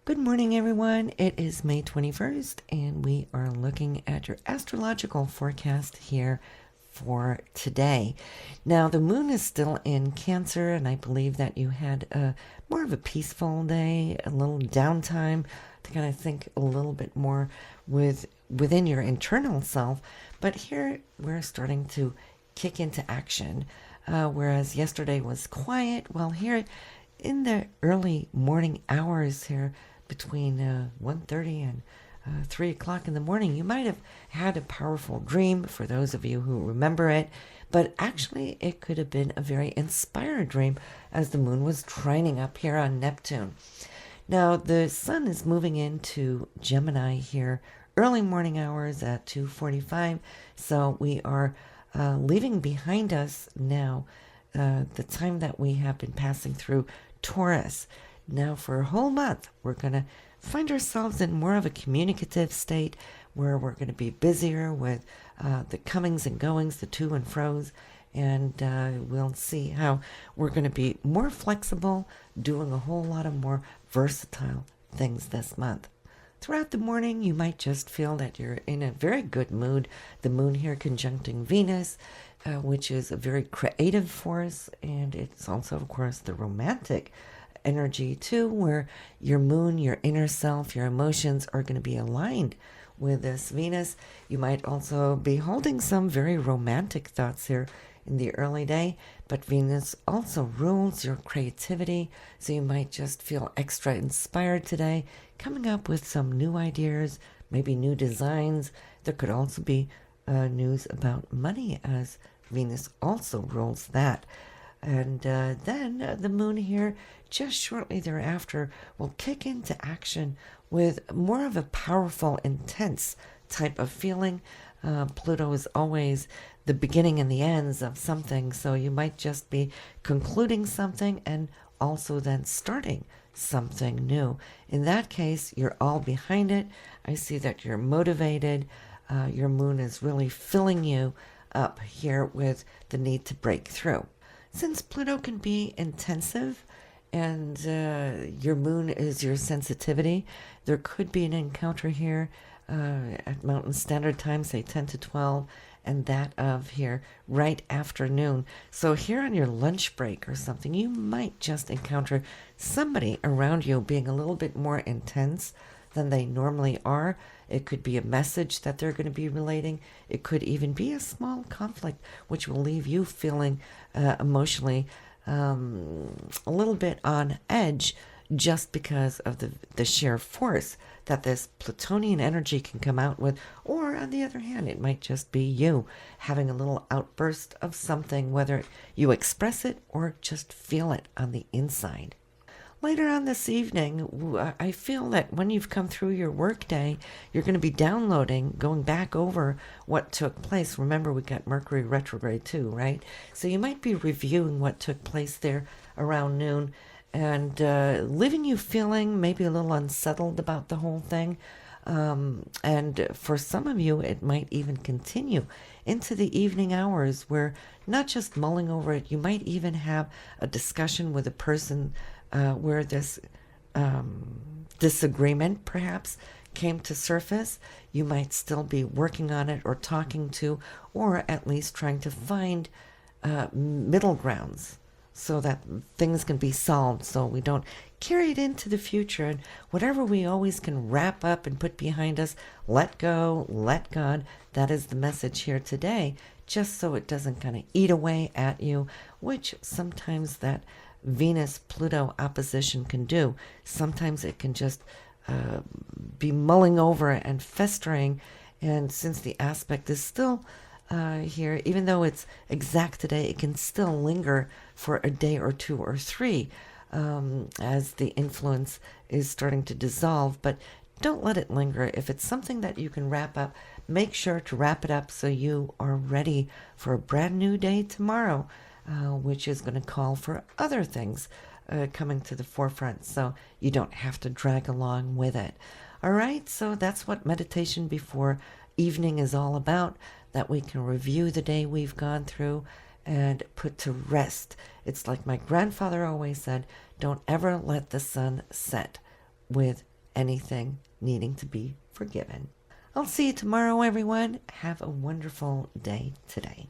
Good morning, everyone. It is May 21st, and we are looking at your astrological forecast here for today. Now, the moon is still in Cancer, and I believe that you had more of a peaceful day, a little downtime to kind of think a little bit more within your internal self. But here we're starting to kick into action, whereas yesterday was quiet. Well, here in the early morning hours here between 1:30 and 3 o'clock in the morning, you might have had a powerful dream, for those of you who remember it, but actually it could have been a very inspired dream as the moon was trining up here on Neptune. Now, the sun is moving into Gemini here early morning hours at 2:45, so we are leaving behind us now the time that we have been passing through Taurus. Now, for a whole month, we're going to find ourselves in more of a communicative state where we're going to be busier with the comings and goings, the to and fros, and we'll see how we're going to be more flexible, doing a whole lot of more versatile things this month. Throughout the morning, you might just feel that you're in a very good mood. The moon here conjuncting Venus, which is a very creative force, and it's also, of course, the romantic energy too, where your moon, your inner self, your emotions are going to be aligned with this Venus. You might also be holding some very romantic thoughts here in the early day, but Venus also rules your creativity, so you might just feel extra inspired today, coming up with some new ideas, maybe new designs. There could also be news about money, as Venus also rules that. And then the moon here, just shortly thereafter, will kick into action with more of a powerful, intense type of feeling. Pluto is always the beginning and the ends of something, so you might just be concluding something and also then starting something new. In that case, you're all behind it. I see that you're motivated. Your moon is really filling you up here with the need to break through. Since Pluto can be intensive and your moon is your sensitivity, there could be an encounter here at Mountain Standard Time, say 10 to 12, and that of here right afternoon. So here on your lunch break or something, you might just encounter somebody around you being a little bit more intense than they normally are. It could be a message that they're going to be relating. It could even be a small conflict, which will leave you feeling emotionally a little bit on edge, just because of the sheer force that this Plutonian energy can come out with. Or on the other hand, it might just be you having a little outburst of something, whether you express it or just feel it on the inside. Later on this evening, I feel that when you've come through your workday, you're going to be downloading, going back over what took place. Remember, we got Mercury retrograde too, right? So you might be reviewing what took place there around noon and leaving you feeling maybe a little unsettled about the whole thing. And for some of you, it might even continue into the evening hours where not just mulling over it, you might even have a discussion with a person where this disagreement perhaps came to surface. You might still be working on it or talking to, or at least trying to find middle grounds so that things can be solved, so we don't carry it into the future. And whatever we always can wrap up and put behind us, let go, let God. That is the message here today, just so it doesn't kind of eat away at you, which sometimes that Venus-Pluto opposition can do. Sometimes it can just be mulling over and festering, and since the aspect is still here, even though it's exact today, it can still linger for a day or two or three as the influence is starting to dissolve. But don't let it linger. If it's something that you can wrap up, make sure to wrap it up so you are ready for a brand new day tomorrow, which is going to call for other things coming to the forefront, so you don't have to drag along with it. All right, so that's what meditation before evening is all about, that we can review the day we've gone through and put to rest. It's like my grandfather always said, don't ever let the sun set with anything needing to be forgiven. I'll see you tomorrow, everyone. Have a wonderful day today.